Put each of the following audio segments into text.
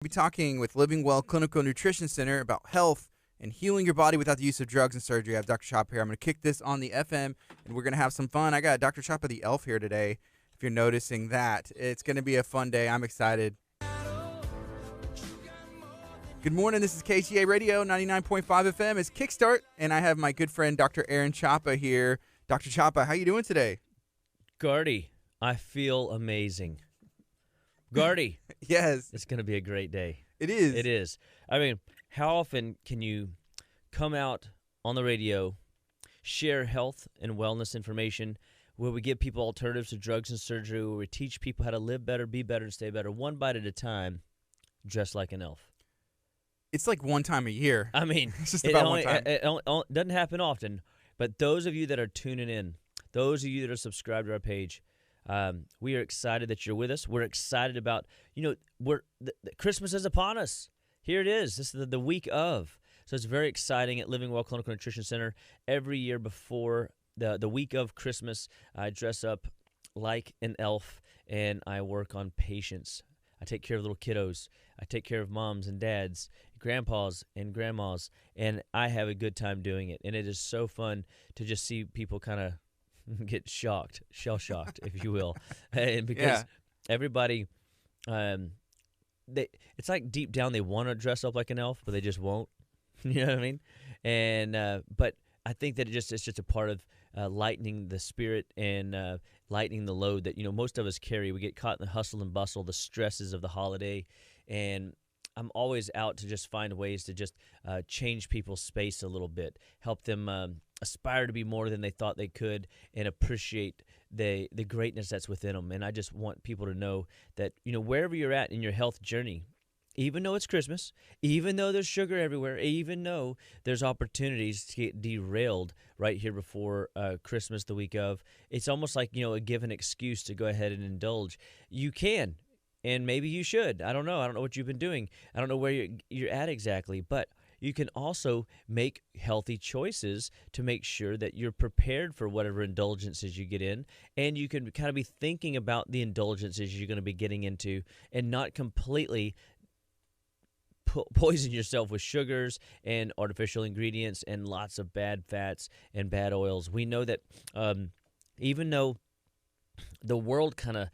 We'll be talking with Living Well Clinical Nutrition Center about health and healing your body without the use of drugs and surgery. I have Dr. Chapa here. I'm going to kick this on the FM, and we're going to have some fun. I got Dr. Chapa the Elf here today, if you're noticing that. It's going to be a fun day. I'm excited. Good morning. This is KHEA Radio, 99.5 FM. It's Kickstart, and I have my good friend Dr. Aaron Chapa here. Dr. Chapa, how you doing today? Gardy, I feel amazing. Gardy. Yes. It's going to be a great day. It is. It is. I mean, how often can you come out on the radio, share health and wellness information, where we give people alternatives to drugs and surgery, where we teach people how to live better, be better, and stay better, one bite at a time, dressed like an elf? It's like one time a year. I mean, it's just about one time. It doesn't happen often, but those of you that are tuning in, those of you that are subscribed to our page, we are excited that you're with us. We're excited about, Christmas is upon us. Here it is. This is the week of. So it's very exciting at Living Well Clinical Nutrition Center. Every year before the week of Christmas, I dress up like an elf, and I work on patients. I take care of little kiddos. I take care of moms and dads, grandpas and grandmas, and I have a good time doing it. And it is so fun to just see people kind of get shocked, shell-shocked, if you will. And because everybody, it's like deep down they want to dress up like an elf, but they just won't. You know what I mean? And but I think that it's just a part of lightening the spirit and lightening the load that most of us carry. We get caught in the hustle and bustle, the stresses of the holiday, and I'm always out to just find ways to just change people's space a little bit, help them aspire to be more than they thought they could, and appreciate the greatness that's within them. And I just want people to know that wherever you're at in your health journey, even though it's Christmas, even though there's sugar everywhere, even though there's opportunities to get derailed right here before Christmas, the week of, it's almost like, a given excuse to go ahead and indulge. You can, and maybe you should. I don't know. I don't know what you've been doing. I don't know where you're at exactly, but you can also make healthy choices to make sure that you're prepared for whatever indulgences you get in, and you can kind of be thinking about the indulgences you're going to be getting into and not completely poison yourself with sugars and artificial ingredients and lots of bad fats and bad oils. We know that even though the world kind of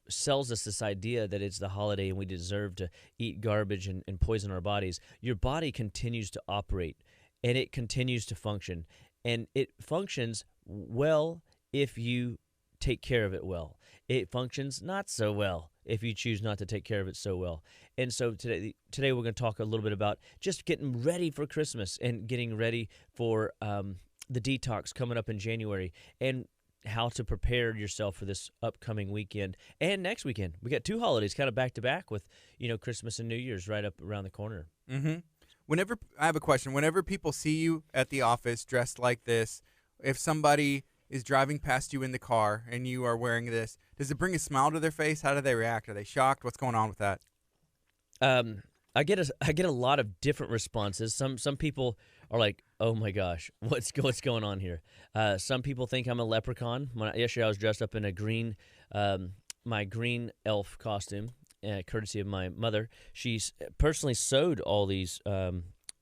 sells us this idea that it's the holiday and we deserve to eat garbage and poison our bodies, your body continues to operate and it continues to function. And it functions well if you take care of it well. It functions not so well if you choose not to take care of it so well. And so today we're going to talk a little bit about just getting ready for Christmas and getting ready for the detox coming up in January, and how to prepare yourself for this upcoming weekend and next weekend. We got two holidays kind of back to back with, Christmas and New Year's right up around the corner. Mm-hmm. I have a question. Whenever people see you at the office dressed like this, if somebody is driving past you in the car and you are wearing this, does it bring a smile to their face? How do they react? Are they shocked? What's going on with that? I get a lot of different responses. Some people are like, "Oh my gosh, what's going on here?" Some people think I'm a leprechaun. Yesterday I was dressed up in a green, my green elf costume, courtesy of my mother. She's personally sewed all these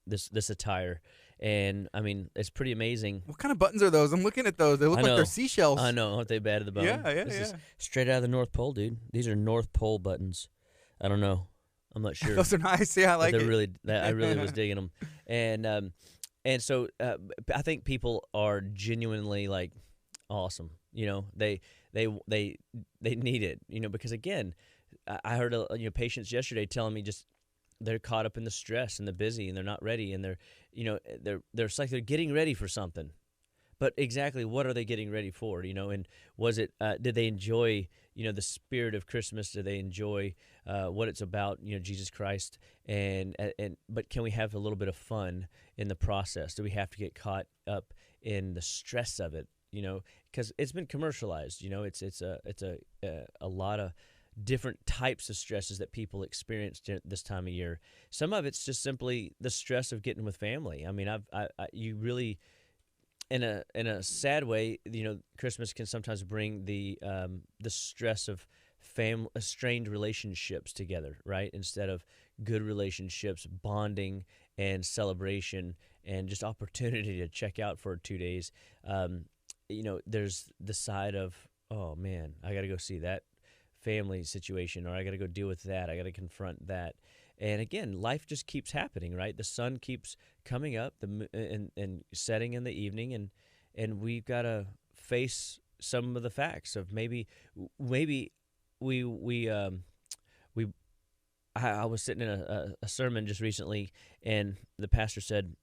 this attire. And, I mean, it's pretty amazing. What kind of buttons are those? I'm looking at those. They look like they're seashells. I know. Aren't they bad to the bone? Yeah. This is straight out of the North Pole, dude. These are North Pole buttons. I don't know. I'm not sure. Those are nice. Yeah, I like it. I really was digging them. And so I think people are genuinely, like, awesome. They need it, because, again, I heard patients yesterday telling me just they're caught up in the stress and the busy, and they're not ready, and they're it's like they're getting ready for something, but exactly what are they getting ready for? And was it did they enjoy the spirit of Christmas? Did they enjoy what it's about? Jesus Christ, and but can we have a little bit of fun in the process? Do we have to get caught up in the stress of it? Because it's been commercialized. It's a lot of different types of stresses that people experience this time of year. Some of it's just simply the stress of getting with family. I mean, you really, in a sad way, Christmas can sometimes bring the stress of strained relationships together, right? Instead of good relationships, bonding and celebration and just opportunity to check out for 2 days. There's the side of, oh man, I got to go see that family situation, or I got to go deal with that. I got to confront that. And again, life just keeps happening, right? The sun keeps coming up and setting in the evening, and we've got to face some of the facts of maybe I was sitting in a sermon just recently, and the pastor said,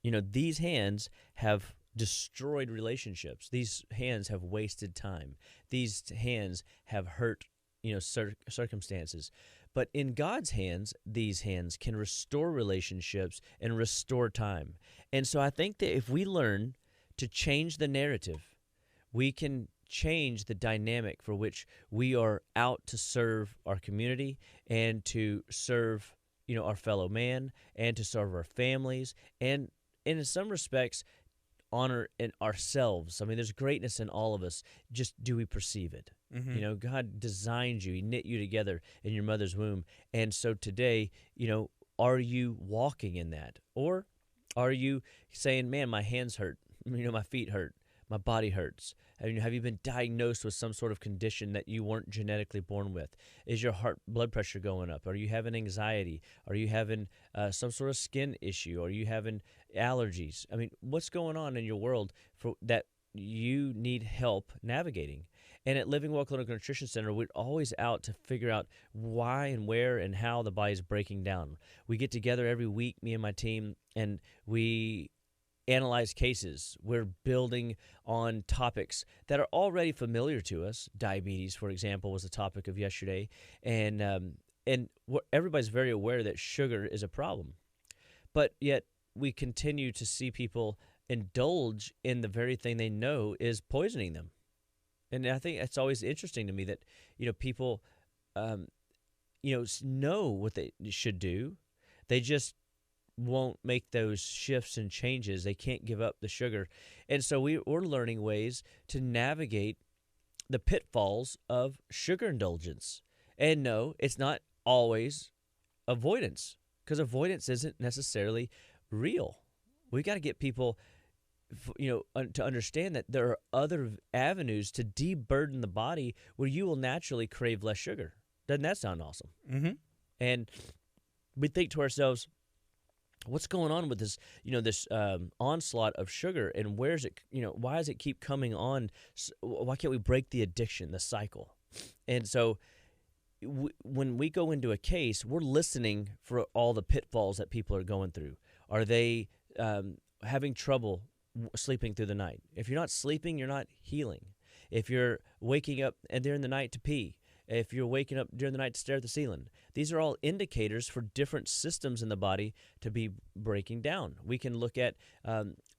these hands have destroyed relationships. These hands have wasted time. These hands have hurt, circumstances. But in God's hands, these hands can restore relationships and restore time. And so I think that if we learn to change the narrative, we can change the dynamic for which we are out to serve our community and to serve, our fellow man, and to serve our families, and in some respects, honor in ourselves. I mean, there's greatness in all of us. Just do we perceive it? Mm-hmm. God designed you. He knit you together in your mother's womb. And so today, are you walking in that? Or are you saying, man, my hands hurt, my feet hurt, my body hurts? Have you been diagnosed with some sort of condition that you weren't genetically born with? Is your blood pressure going up? Are you having anxiety? Are you having some sort of skin issue? Are you having allergies? I mean, what's going on in your world for that you need help navigating? And at Living Well Clinical Nutrition Center, we're always out to figure out why and where and how the body's breaking down. We get together every week, me and my team, and we analyze cases. We're building on topics that are already familiar to us. Diabetes, for example, was the topic of yesterday, and everybody's very aware that sugar is a problem, but yet we continue to see people indulge in the very thing they know is poisoning them. And I think it's always interesting to me that people know what they should do. They just won't make those shifts and changes. They can't give up the sugar. And so we're learning ways to navigate the pitfalls of sugar indulgence. And no, it's not always avoidance, because avoidance isn't necessarily real. We got to get people to understand that there are other avenues to deburden the body where you will naturally crave less sugar. Doesn't that sound awesome? Mm-hmm. And we think to ourselves, what's going on with this, this onslaught of sugar, and where's it, why does it keep coming on? Why can't we break the addiction, the cycle? And so when we go into a case, we're listening for all the pitfalls that people are going through. Are they having trouble sleeping through the night? If you're not sleeping, you're not healing. If you're waking up and during the night to pee, if you're waking up during the night to stare at the ceiling, these are all indicators for different systems in the body to be breaking down. We can look at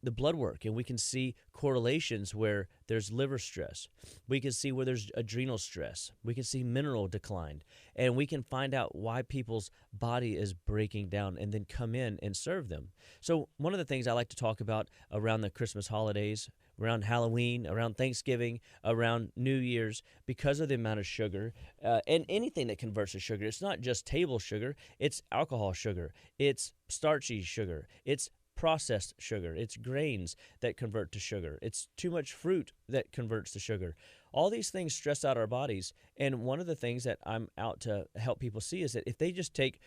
the blood work, and we can see correlations where there's liver stress. We can see where there's adrenal stress. We can see mineral decline, and we can find out why people's body is breaking down and then come in and serve them. So one of the things I like to talk about around the Christmas holidays, around Halloween, around Thanksgiving, around New Year's, because of the amount of sugar and anything that converts to sugar. It's not just table sugar, it's alcohol sugar, it's starchy sugar, it's processed sugar, it's grains that convert to sugar, it's too much fruit that converts to sugar. All these things stress out our bodies, and one of the things that I'm out to help people see is that if they just take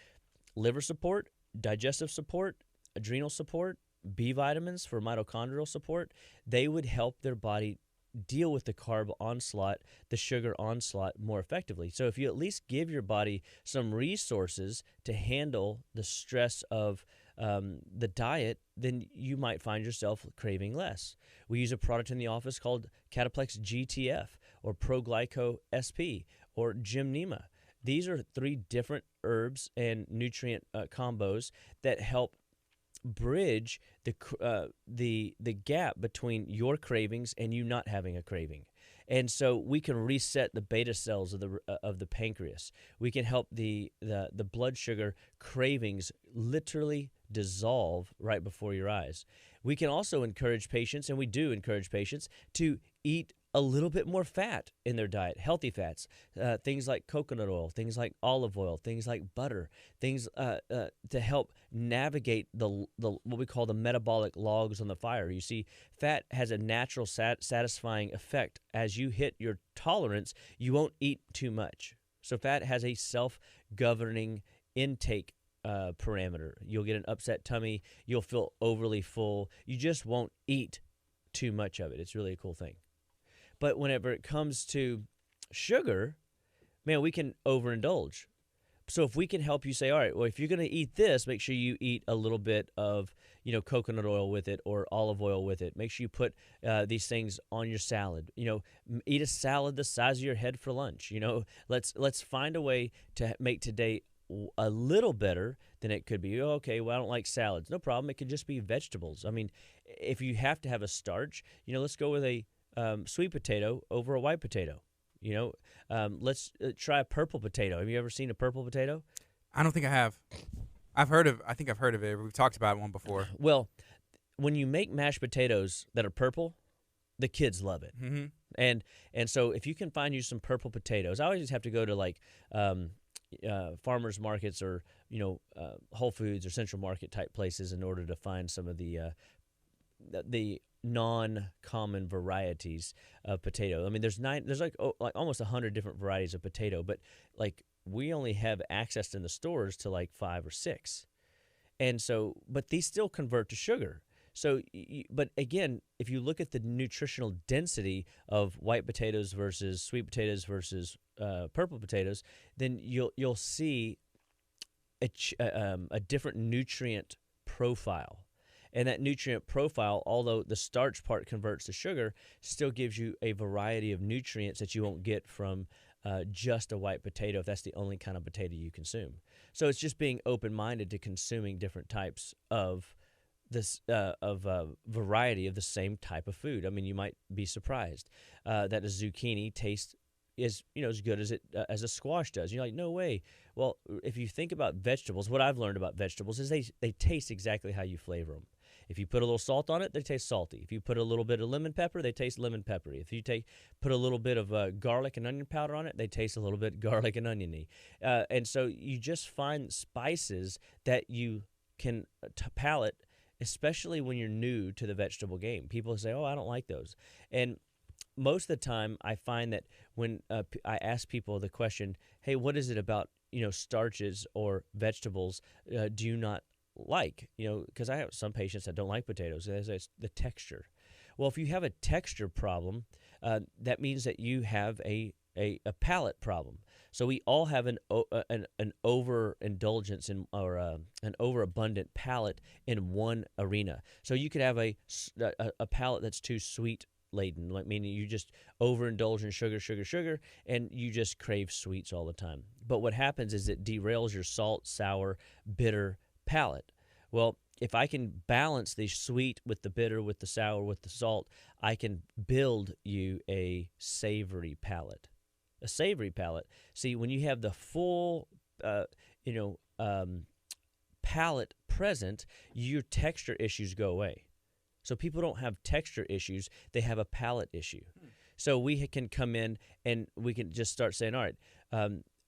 liver support, digestive support, adrenal support, B vitamins for mitochondrial support, they would help their body deal with the carb onslaught, the sugar onslaught more effectively. So if you at least give your body some resources to handle the stress of the diet, then you might find yourself craving less. We use a product in the office called Cataplex GTF or Proglyco SP or Gymnema. These are 3 different herbs and nutrient combos that help bridge the gap between your cravings and you not having a craving. And so we can reset the beta cells of the pancreas. We can help the blood sugar cravings literally dissolve right before your eyes. We can also encourage patients, and we do encourage patients, to eat a little bit more fat in their diet, healthy fats, things like coconut oil, things like olive oil, things like butter, things to help navigate the what we call the metabolic logs on the fire. You see, fat has a natural satisfying effect. As you hit your tolerance, you won't eat too much. So fat has a self-governing intake parameter. You'll get an upset tummy. You'll feel overly full. You just won't eat too much of it. It's really a cool thing. But whenever it comes to sugar, man, we can overindulge. So if we can help you say, all right, well, if you're going to eat this, make sure you eat a little bit of, coconut oil with it or olive oil with it. Make sure you put these things on your salad. Eat a salad the size of your head for lunch. Let's find a way to make today a little better than it could be. Okay, well, I don't like salads. No problem. It could just be vegetables. I mean, if you have to have a starch, let's go with a sweet potato over a white potato. Let's try a purple potato. Have you ever seen a purple potato? I don't think I have. I think I've heard of it. We've talked about one before. Well, when you make mashed potatoes that are purple, the kids love it. Mm-hmm. And so if you can find you some purple potatoes, I always have to go to like farmers markets or Whole Foods or Central Market type places in order to find some of the non-common varieties of potato. I mean, there's like almost 100 different varieties of potato, but like we only have access in the stores to like 5 or 6. And so, but these still convert to sugar. So, but again, if you look at the nutritional density of white potatoes versus sweet potatoes versus purple potatoes, then you'll see a different nutrient profile. And that nutrient profile, although the starch part converts to sugar, still gives you a variety of nutrients that you won't get from just a white potato if that's the only kind of potato you consume. So it's just being open-minded to consuming different types of this variety of the same type of food. I mean, you might be surprised that a zucchini tastes as good as a squash does. You're like, no way. Well, if you think about vegetables, what I've learned about vegetables is they taste exactly how you flavor them. If you put a little salt on it, they taste salty. If you put a little bit of lemon pepper, they taste lemon peppery. If you put a little bit of garlic and onion powder on it, they taste a little bit garlic and oniony. And so you just find spices that you can palate, especially when you're new to the vegetable game. People say, oh, I don't like those. And most of the time, I find that when I ask people the question, hey, what is it about starches or vegetables do you not like? Because I have some patients that don't like potatoes. They say it's the texture. Well, if you have a texture problem, that means that you have a palate problem. So we all have an overindulgence or an overabundant palate in one arena. So you could have a palate that's too sweet laden, like meaning you just overindulge in sugar, and you just crave sweets all the time. But what happens is it derails your salt, sour, bitter palate. Well, if I can balance the sweet with the bitter, with the sour, with the salt, I can build you a savory palate. A savory palate. See, when you have the full, palate present, your texture issues go away. So people don't have texture issues; they have a palate issue. So we can come in and we can just start saying, all right,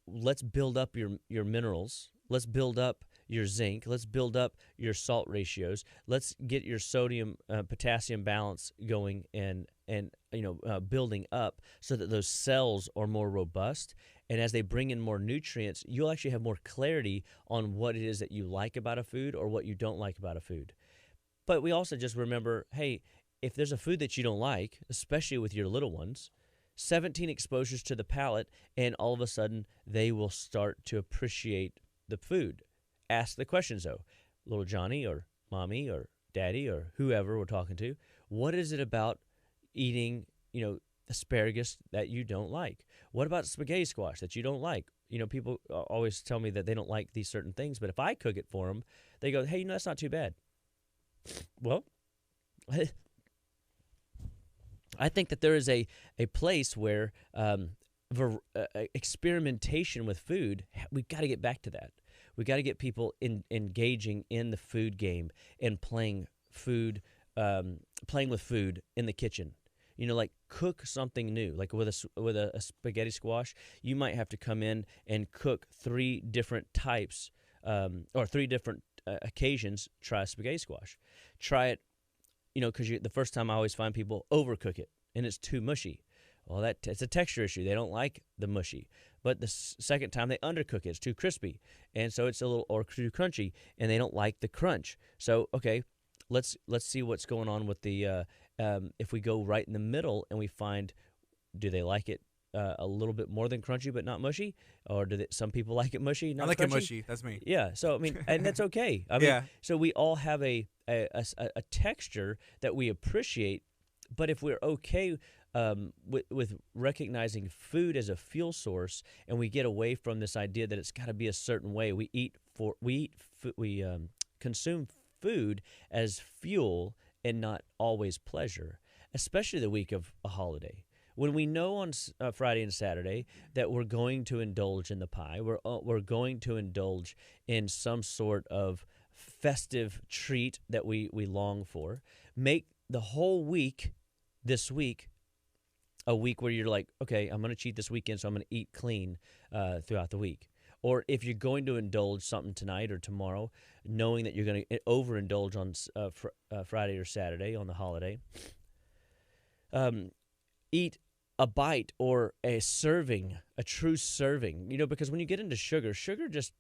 let's build up your minerals. Let's build up your zinc. Let's build up your salt ratios. Let's get your sodium potassium balance going and building up so that those cells are more robust. And as they bring in more nutrients, you'll actually have more clarity on what it is that you like about a food or what you don't like about a food. But we also just remember, hey, if there's a food that you don't like, especially with your little ones, 17 exposures to the palate, and all of a sudden they will start to appreciate the food. Ask the questions, though. Little Johnny or mommy or daddy or whoever we're talking to, what is it about eating, asparagus that you don't like? What about spaghetti squash that you don't like? People always tell me that they don't like these certain things, but if I cook it for them, they go, hey, that's not too bad. Well, I think that there is a place where experimentation with food, we've got to get back to that. We got to get people engaging in the food game and playing with food in the kitchen. Like cook something new. Like with a spaghetti squash, you might have to come in and cook 3 different types or 3 different occasions. Try a spaghetti squash. Try it, because the first time I always find people overcook it and it's too mushy. Well, it's a texture issue. They don't like the mushy. But the second time they undercook it, it's too crispy, and so it's a little or too crunchy, and they don't like the crunch. So okay, let's see what's going on with the if we go right in the middle and we find, do they like it a little bit more than crunchy but not mushy, or some people like it mushy, not I like crunchy? it mushy. That's me. Yeah. So I mean, and that's okay. I mean, so we all have a texture that we appreciate, but if we're okay with recognizing food as a fuel source, and we get away from this idea that it's got to be a certain way, we consume food as fuel and not always pleasure, especially the week of a holiday. When we know on Friday and Saturday that we're going to indulge in the pie, we're going to indulge in some sort of festive treat that we long for, make the whole week, this week, a week where you're like, okay, I'm going to cheat this weekend, so I'm going to eat clean throughout the week. Or if you're going to indulge something tonight or tomorrow, knowing that you're going to overindulge on Friday or Saturday on the holiday, eat a bite or a serving, a true serving. Because when you get into sugar just,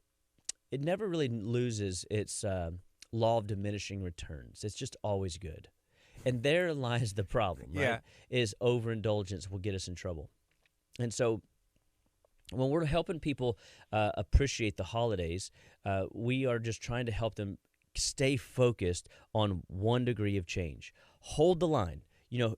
it never really loses its law of diminishing returns. It's just always good. And there lies the problem, right? Yeah. Is overindulgence will get us in trouble. And so when we're helping people appreciate the holidays, we are just trying to help them stay focused on one degree of change. Hold the line.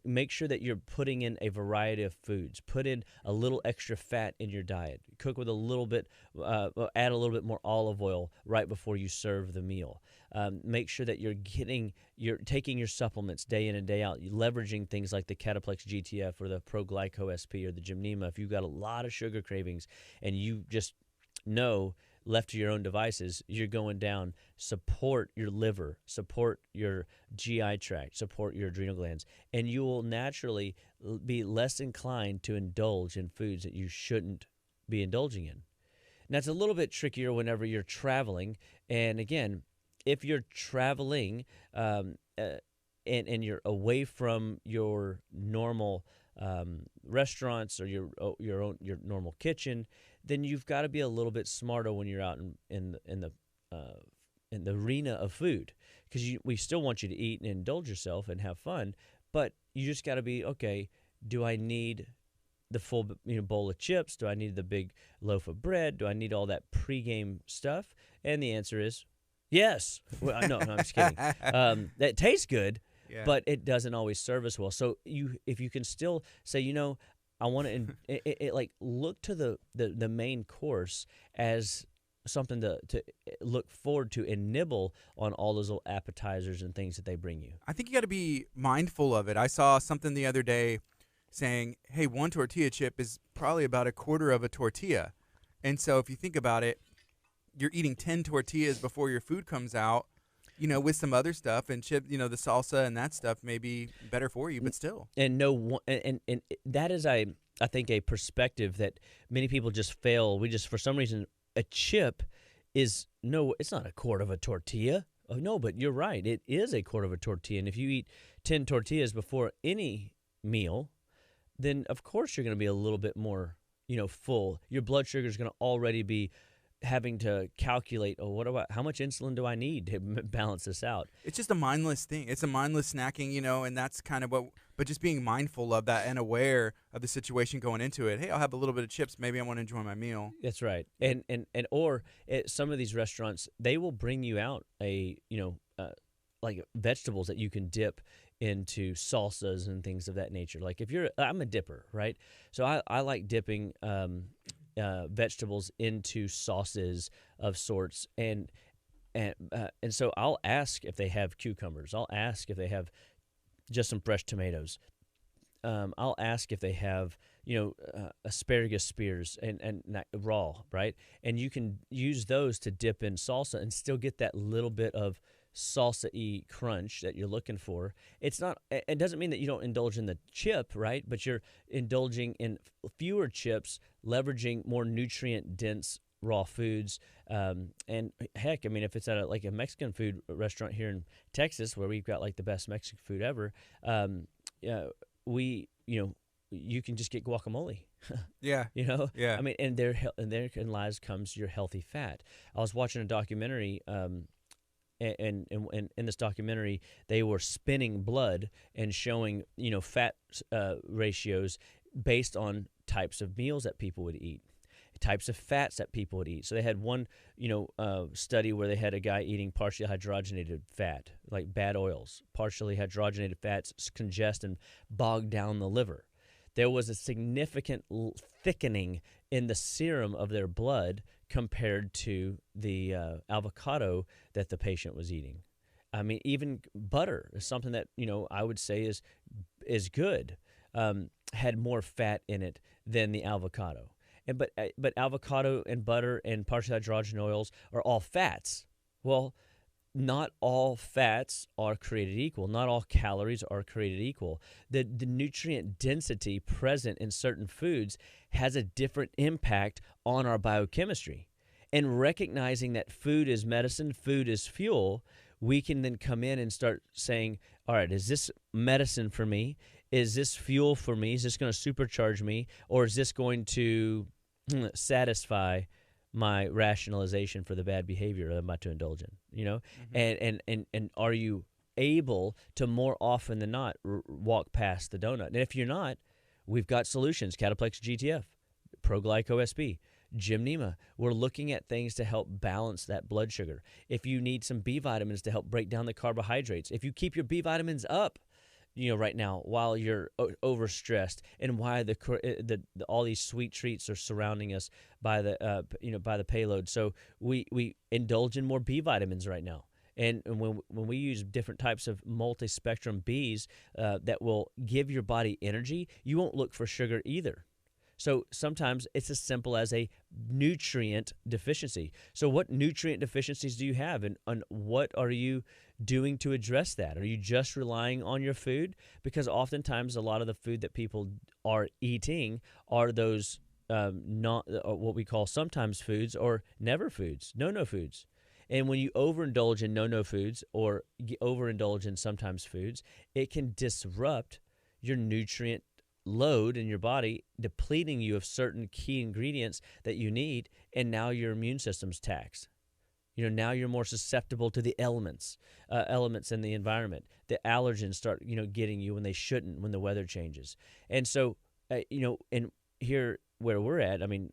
Make sure that you're putting in a variety of foods. Put in a little extra fat in your diet. Cook with a little bit, add a little bit more olive oil right before you serve the meal. Make sure that you're taking your supplements day in and day out. You're leveraging things like the Cataplex GTF or the Pro-Glyco SP or the Gymnema. If you've got a lot of sugar cravings and you just know, left to your own devices, you're going down, support your liver, support your GI tract, support your adrenal glands, and you will naturally be less inclined to indulge in foods that you shouldn't be indulging in. Now, it's a little bit trickier whenever you're traveling, and again, if you're traveling and you're away from your normal restaurants or your normal kitchen, then you've got to be a little bit smarter when you're out in the arena of food, because we still want you to eat and indulge yourself and have fun, but you just got to be, okay, do I need the full bowl of chips? Do I need the big loaf of bread? Do I need all that pregame stuff? And the answer is yes. Well, no, I'm just kidding. That tastes good, but it doesn't always serve us well. So if you can still say, I want to like look to the main course as something to look forward to and nibble on all those little appetizers and things that they bring you. I think you got to be mindful of it. I saw something the other day saying, hey, 1 tortilla chip is probably about a quarter of a tortilla. And so if you think about it, you're eating 10 tortillas before your food comes out, with some other stuff, and chip, the salsa and that stuff may be better for you, but still. And that is, I think, a perspective that many people just fail. For some reason, a chip it's not a quart of a tortilla. Oh, no, but you're right. It is a quart of a tortilla. And if you eat 10 tortillas before any meal, then of course you're going to be a little bit more, full. Your blood sugar is going to already be having to calculate, how much insulin do I need to balance this out? It's just a mindless thing. It's a mindless snacking, and that's kind of but just being mindful of that and aware of the situation going into it. Hey, I'll have a little bit of chips. Maybe I want to enjoy my meal. That's right. And at some of these restaurants, they will bring you out like vegetables that you can dip into salsas and things of that nature. Like I'm a dipper, right? So I like dipping vegetables into sauces of sorts, and so I'll ask if they have cucumbers. I'll ask if they have just some fresh tomatoes. I'll ask if they have asparagus spears and not raw, right? And you can use those to dip in salsa and still get that little bit of salsa-y crunch that you're looking for. It's not. It doesn't mean that you don't indulge in the chip, right? But you're indulging in fewer chips, leveraging more nutrient-dense raw foods. And heck, I mean, if it's at like a Mexican food restaurant here in Texas, where we've got like the best Mexican food ever, you can just get guacamole. Yeah. Yeah. I mean, and therein lies comes your healthy fat. I was watching a documentary, and in this documentary, they were spinning blood and showing, fat ratios based on types of meals that people would eat, types of fats that people would eat. So they had one, study where they had a guy eating partially hydrogenated fat, like bad oils. Partially hydrogenated fats congest and bog down the liver. There was a significant thickening in the serum of their blood compared to the avocado that the patient was eating. I mean, even butter is something that, I would say is good, had more fat in it than the avocado. But avocado and butter and partially hydrogenated oils are all fats. Well, not all fats are created equal. Not all calories are created equal. The nutrient density present in certain foods has a different impact on our biochemistry. And recognizing that food is medicine, food is fuel, we can then come in and start saying, all right, is this medicine for me? Is this fuel for me? Is this going to supercharge me? Or is this going to satisfy my rationalization for the bad behavior I'm about to indulge in, Mm-hmm. And are you able to more often than not walk past the donut? And if you're not, we've got solutions. Cataplex GTF, Pro-Glyco-SB, Gymnema. We're looking at things to help balance that blood sugar. If you need some B vitamins to help break down the carbohydrates, if you keep your B vitamins up, right now while you're overstressed, and why all these sweet treats are surrounding us by the payload. So we indulge in more B vitamins right now. And when we use different types of multi-spectrum Bs that will give your body energy, you won't look for sugar either. So sometimes it's as simple as a nutrient deficiency. So what nutrient deficiencies do you have, and what are you doing to address that? Are you just relying on your food? Because oftentimes a lot of the food that people are eating are those not what we call sometimes foods or never foods, no foods. And when you overindulge in no foods or overindulge in sometimes foods, it can disrupt your nutrient load in your body, depleting you of certain key ingredients that you need, and now your immune system's taxed. Now you're more susceptible to the elements in the environment. The allergens start, getting you when they shouldn't, when the weather changes. And so, and here where we're at, I mean,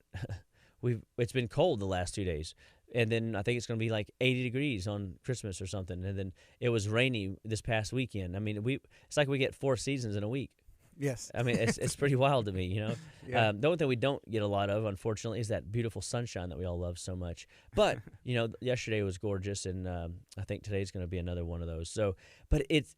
it's been cold the last 2 days. And then I think it's going to be like 80 degrees on Christmas or something. And then it was rainy this past weekend. I mean, it's like we get 4 seasons in a week. Yes. I mean, it's pretty wild to me, Yeah. The only thing we don't get a lot of, unfortunately, is that beautiful sunshine that we all love so much. But, yesterday was gorgeous, and I think today's going to be another one of those. So, but it's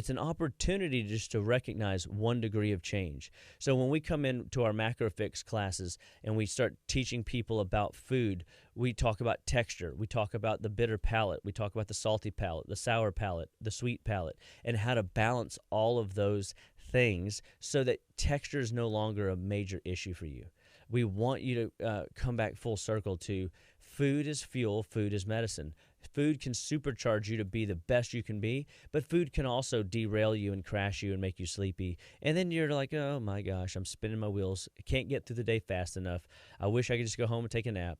an opportunity just to recognize 1 degree of change. So when we come into our Macrofix classes and we start teaching people about food, we talk about texture, we talk about the bitter palate, we talk about the salty palate, the sour palate, the sweet palate, and how to balance all of those things so that texture is no longer a major issue for you. We want you to come back full circle to food is fuel, food is medicine. Food can supercharge you to be the best you can be, but food can also derail you and crash you and make you sleepy. And then you're like, oh my gosh, I'm spinning my wheels. I can't get through the day fast enough. I wish I could just go home and take a nap.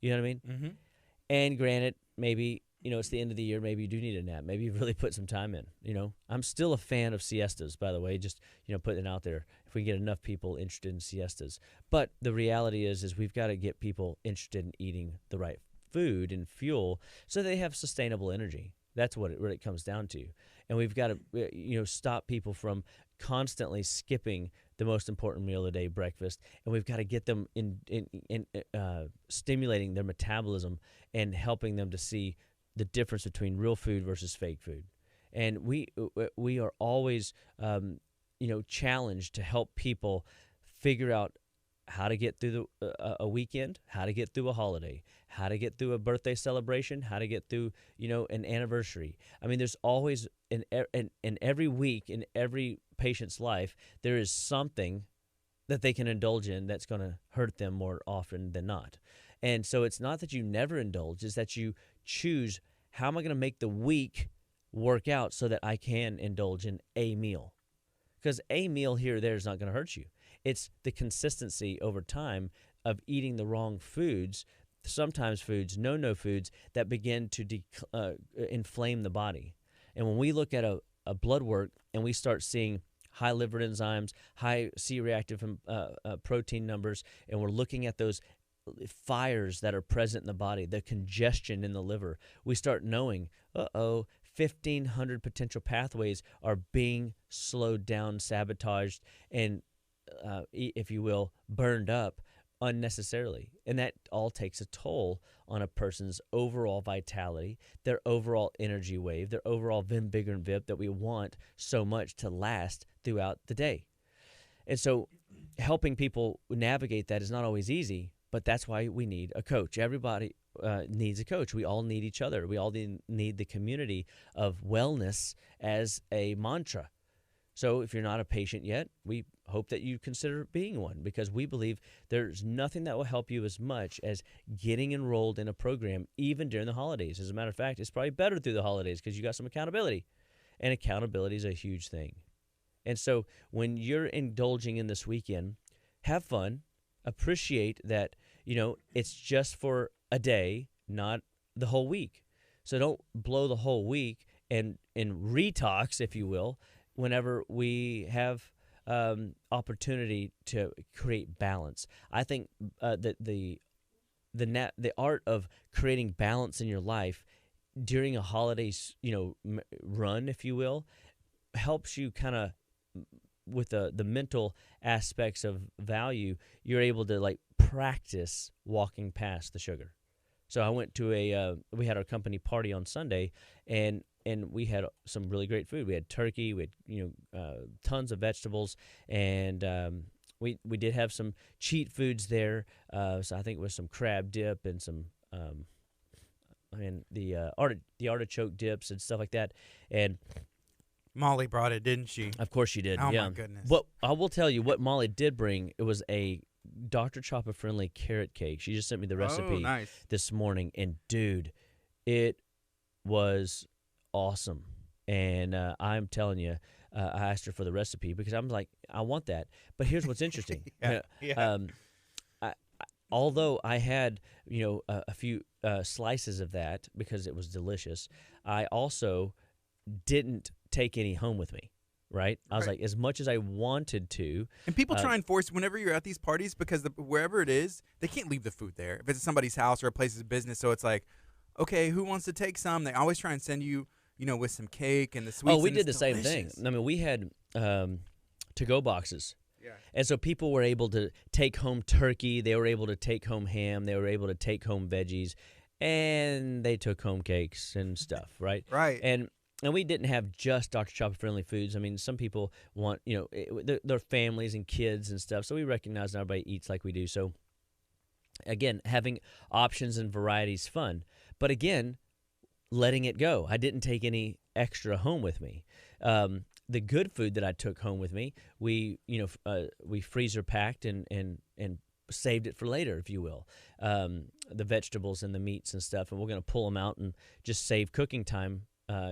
You know what I mean? Mm-hmm. And granted, maybe, it's the end of the year. Maybe you do need a nap. Maybe you've really put some time in, I'm still a fan of siestas, by the way, just, putting it out there. If we get enough people interested in siestas. But the reality is we've got to get people interested in eating the right food and fuel so they have sustainable energy. That's what it comes down to. And we've got to, stop people from constantly skipping the most important meal of the day, breakfast, and we've got to get them in stimulating their metabolism and helping them to see the difference between real food versus fake food. And we are always, challenged to help people figure out how to get through a weekend, how to get through a holiday, how to get through a birthday celebration, how to get through, an anniversary. I mean, there's always in every week, in every patient's life, there is something that they can indulge in that's going to hurt them more often than not. And so it's not that you never indulge, it's that you choose, how am I going to make the week work out so that I can indulge in a meal? Because a meal here or there is not going to hurt you. It's the consistency over time of eating the wrong foods, sometimes foods, no foods, that begin to inflame the body. And when we look at a blood work and we start seeing high liver enzymes, high C-reactive protein numbers, and we're looking at those fires that are present in the body, the congestion in the liver, we start knowing, 1,500 potential pathways are being slowed down, sabotaged, and, if you will, burned up unnecessarily. And that all takes a toll on a person's overall vitality, their overall energy wave, their overall vim, vigor, and vip that we want so much to last throughout the day. And so helping people navigate that is not always easy, but that's why we need a coach. Everybody needs a coach. We all need each other. We all need the community of wellness as a mantra. So if you're not a patient yet, we hope that you consider being one, because we believe there's nothing that will help you as much as getting enrolled in a program, even during the holidays. As a matter of fact, it's probably better through the holidays because you got some accountability, and accountability is a huge thing. And so when you're indulging in this weekend, have fun, appreciate that, it's just for a day, not the whole week. So don't blow the whole week and retox, if you will, whenever we have opportunity to create balance. I think that the art of creating balance in your life during a holidays, run, if you will, helps you kind of with the mental aspects of value. You're able to practice walking past the sugar. So I went to we had our company party on Sunday, and we had some really great food. We had turkey, we had tons of vegetables, and we did have some cheat foods there. So I think it was some crab dip and some the artichoke dips and stuff like that. And Molly brought it, didn't she? of course she did. Oh, yeah. my goodness. What I will tell you, what Molly did bring, it was a Dr. Chapa friendly carrot cake. She just sent me the recipe this morning, and dude, it was awesome. And I'm telling you, I asked her for the recipe because I'm like, I want that. But here's what's interesting. Although I had a few slices of that because it was delicious, I also didn't take any home with me. Right? I was like, as much as I wanted to. And people try and force, whenever you're at these parties, because wherever it is, they can't leave the food there. If it's somebody's house or a place's business, so it's like, okay, who wants to take some? They always try and send you, with some cake and the sweets. Oh, we did the same thing. I mean, we had to-go boxes. Yeah. And so people were able to take home turkey. They were able to take home ham. They were able to take home veggies. And they took home cakes and stuff, right? Right. And we didn't have just Dr. Chapa friendly foods. I mean, some people want, their families and kids and stuff. So we recognize not everybody eats like we do. So again, having options and variety is fun. But again, letting it go. I didn't take any extra home with me. The good food that I took home with me, we freezer packed and saved it for later, if you will. The vegetables and the meats and stuff, and we're going to pull them out and just save cooking time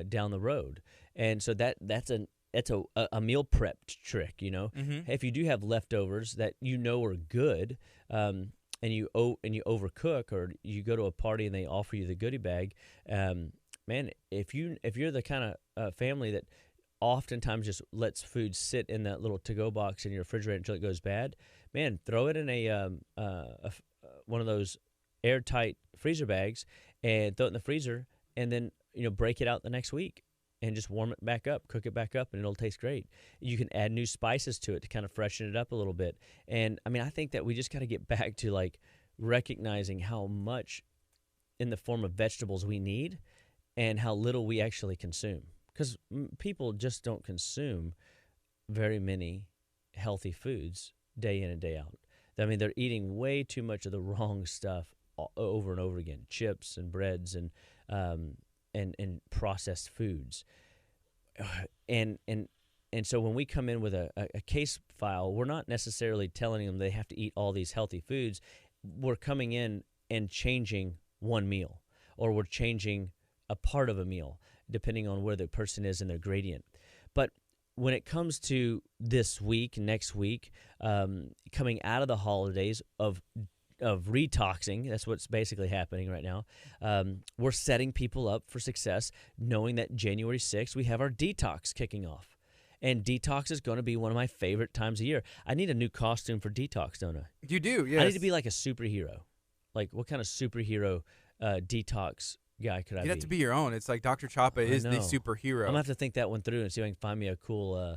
down the road. And so that's a meal prep trick, Mm-hmm. If you do have leftovers that are good, and you overcook, or you go to a party and they offer you the goodie bag, man, if you're the kind of family that oftentimes just lets food sit in that little to-go box in your refrigerator until it goes bad, man, throw it in a one of those airtight freezer bags and throw it in the freezer, and then break it out the next week and just warm it back up, cook it back up, and it'll taste great. You can add new spices to it to kind of freshen it up a little bit. And I mean, I think that we just got to get back to recognizing how much in the form of vegetables we need and how little we actually consume. Because people just don't consume very many healthy foods day in and day out. I mean, they're eating way too much of the wrong stuff over and over again: chips and breads and processed foods. And so when we come in with a case file, we're not necessarily telling them they have to eat all these healthy foods. We're coming in and changing one meal, or we're changing a part of a meal, depending on where the person is in their gradient. But when it comes to this week, next week, coming out of the holidays of retoxing, that's what's basically happening right now. We're setting people up for success, knowing that January 6th, we have our detox kicking off. And detox is going to be one of my favorite times of year. I need a new costume for detox, don't I? You do, yes. I need to be like a superhero. Like, what kind of superhero detox guy could I be? You'd have to be your own. It's like Dr. Chapa is the superhero. I'm going to have to think that one through and see if I can find me a cool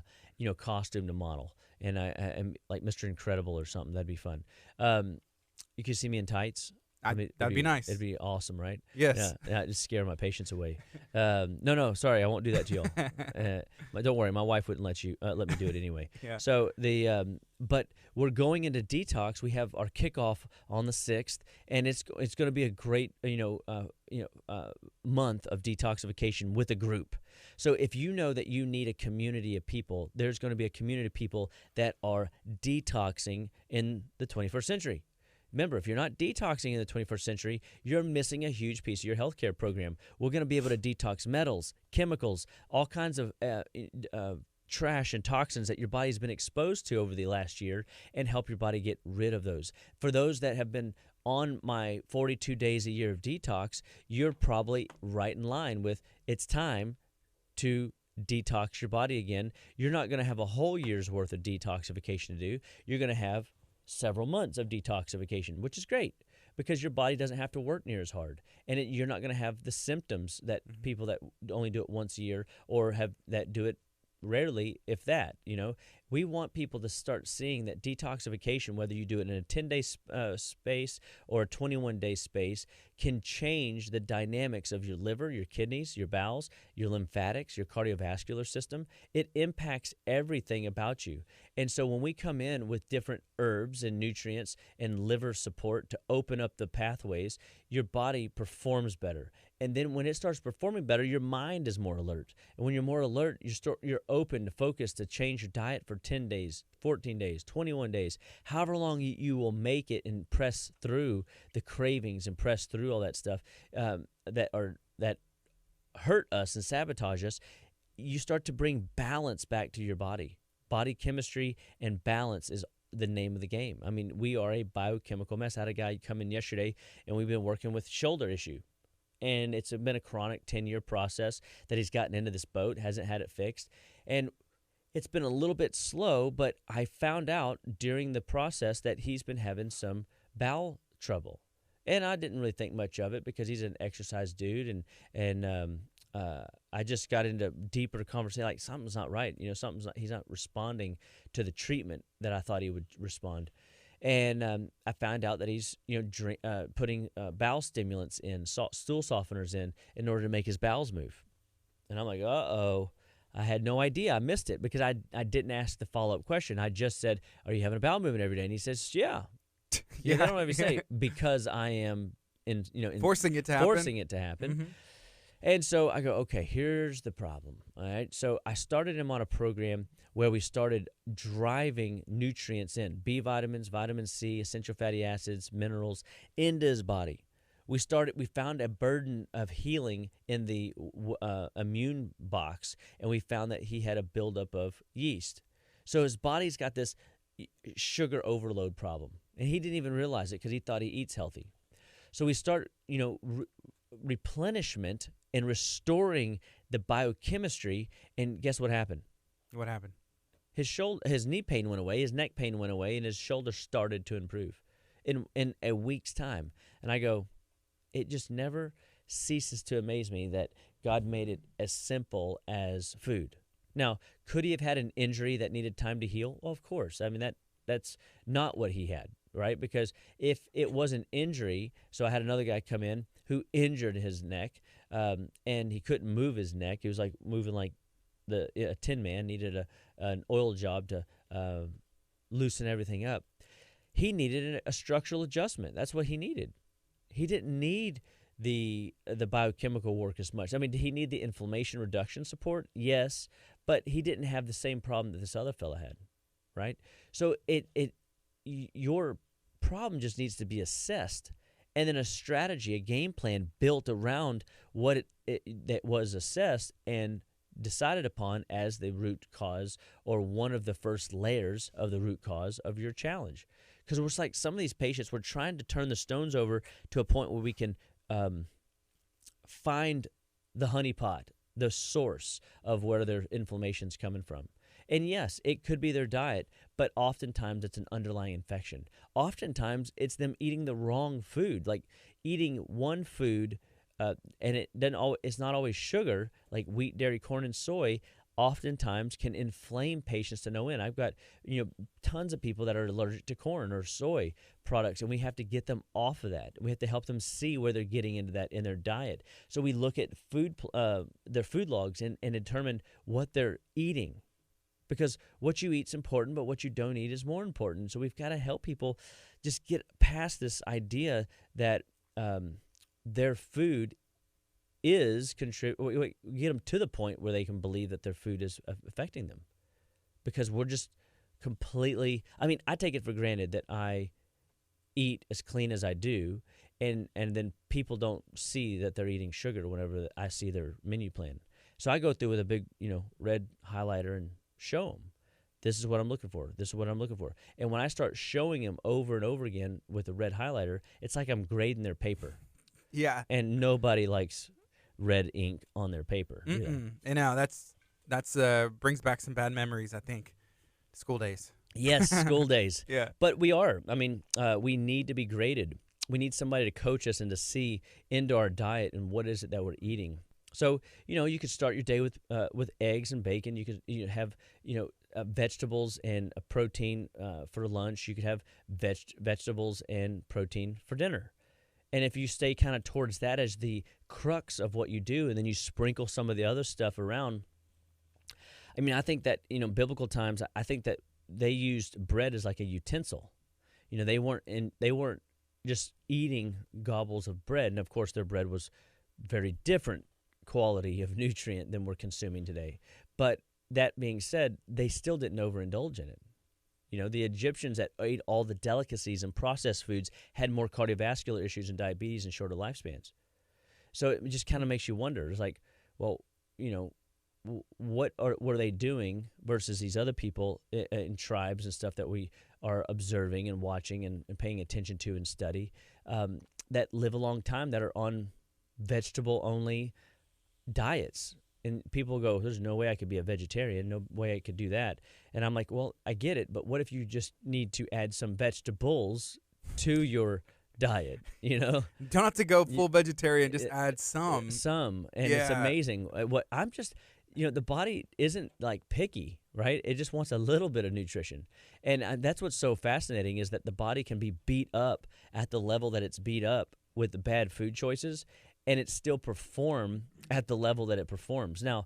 costume to model. And I'm like Mr. Incredible or something. That'd be fun. You can see me in tights. That'd be nice. It'd be awesome, right? Yes. Yeah, just scare my patients away. No, sorry, I won't do that to y'all. Don't worry, my wife wouldn't let me do it anyway. Yeah. So but we're going into detox. We have our kickoff on the 6th, and it's going to be a great month of detoxification with a group. So if you know that you need a community of people, there's going to be a community of people that are detoxing in the 21st century. Remember, if you're not detoxing in the 21st century, you're missing a huge piece of your healthcare program. We're going to be able to detox metals, chemicals, all kinds of trash and toxins that your body's been exposed to over the last year, and help your body get rid of those. For those that have been on my 42 days a year of detox, you're probably right in line with it's time to detox your body again. You're not going to have a whole year's worth of detoxification to do. You're going to have several months of detoxification, which is great because your body doesn't have to work near as hard, and you're not going to have the symptoms that people that only do it once a year or that do it rarely, if that. We want people to start seeing that detoxification, whether you do it in a 10-day space or a 21-day space, can change the dynamics of your liver, your kidneys, your bowels, your lymphatics, your cardiovascular system. It impacts everything about you. And so when we come in with different herbs and nutrients and liver support to open up the pathways, your body performs better. And then when it starts performing better, your mind is more alert. And when you're more alert, you're open to focus to change your diet for 10 days, 14 days, 21 days, however long you will make it, and press through the cravings and press through all that stuff that hurt us and sabotage us. You start to bring balance back to your body. Body chemistry and balance is the name of the game. I mean, we are a biochemical mess. I had a guy come in yesterday, and we've been working with shoulder issue. And it's been a chronic 10-year process that he's gotten into this boat, hasn't had it fixed. And it's been a little bit slow, but I found out during the process that he's been having some bowel trouble. And I didn't really think much of it because he's an exercise dude, and I just got into deeper conversation, like something's not right. He's not responding to the treatment that I thought he would respond. And I found out that he's putting bowel stimulants in, stool softeners in order to make his bowels move. And I'm like, uh-oh. I had no idea. I missed it because I didn't ask the follow-up question. I just said, are you having a bowel movement every day? And he says, yeah. Yeah, I don't ever say because I am forcing it to happen. Mm-hmm. And so I go, okay, here's the problem. All right. So I started him on a program where we started driving nutrients in, B vitamins, vitamin C, essential fatty acids, minerals into his body. We found a burden of healing in the immune box, and we found that he had a buildup of yeast. So his body's got this sugar overload problem, and he didn't even realize it because he thought he eats healthy. So we start, replenishment and restoring the biochemistry, and guess what happened? What happened? His knee pain went away, his neck pain went away, and his shoulder started to improve in a week's time. And I go, it just never ceases to amaze me that God made it as simple as food. Now, could he have had an injury that needed time to heal? Well, of course. I mean, that's not what he had, right? Because if it was an injury, so I had another guy come in who injured his neck, and he couldn't move his neck. He was like moving like a tin man, needed an oil job to loosen everything up. he needed a structural adjustment. That's what he needed. He didn't need the biochemical work as much. I mean, did he need the inflammation reduction support? Yes, but he didn't have the same problem that this other fella had, right? So your problem just needs to be assessed, and then a strategy, a game plan built around what that was assessed and decided upon as the root cause, or one of the first layers of the root cause of your challenge. Because it's like some of these patients, we're trying to turn the stones over to a point where we can find the honeypot, the source of where their inflammation's coming from. And yes, it could be their diet, but oftentimes it's an underlying infection. Oftentimes it's them eating the wrong food, like eating one food, and it's not always sugar, like wheat, dairy, corn, and soy. Oftentimes can inflame patients to no end. I've got tons of people that are allergic to corn or soy products, and we have to get them off of that. We have to help them see where they're getting into that in their diet. So we look at their food logs and determine what they're eating, because what you eat is important, but what you don't eat is more important. So we've got to help people just get past this idea that their food is get them to the point where they can believe that their food is affecting them, because we're just completely, I mean, I take it for granted that I eat as clean as I do, and then people don't see that they're eating sugar whenever I see their menu plan. So I go through with a big, red highlighter and show them, this is what I'm looking for. This is what I'm looking for. And when I start showing them over and over again with a red highlighter, it's like I'm grading their paper. Yeah. And nobody likes red ink on their paper. And now that's brings back some bad memories, I think. School days. Yes, school days. Yeah. But we are. I mean, we need to be graded. We need somebody to coach us and to see into our diet and what is it that we're eating. So, you could start your day with eggs and bacon. You could have, vegetables and a protein for lunch. You could have vegetables and protein for dinner. And if you stay kind of towards that as the crux of what you do, and then you sprinkle some of the other stuff around, I mean, I think that, biblical times, I think that they used bread as like a utensil. They weren't just eating gobbles of bread. And of course, their bread was very different quality of nutrient than we're consuming today. But that being said, they still didn't overindulge in it. The Egyptians that ate all the delicacies and processed foods had more cardiovascular issues and diabetes and shorter lifespans. So it just kind of makes you wonder. It's like, well, what are they doing versus these other people in tribes and stuff that we are observing and watching and paying attention to and study, that live a long time, that are on vegetable-only diets. And people go, there's no way I could be a vegetarian, no way I could do that. And I'm like, well, I get it, but what if you just need to add some vegetables to your diet, Don't have to go full vegetarian, just add some. And it's amazing. The body isn't like picky, right? It just wants a little bit of nutrition. And that's what's so fascinating, is that the body can be beat up at the level that it's beat up with the bad food choices, and it still perform at the level that it performs. Now,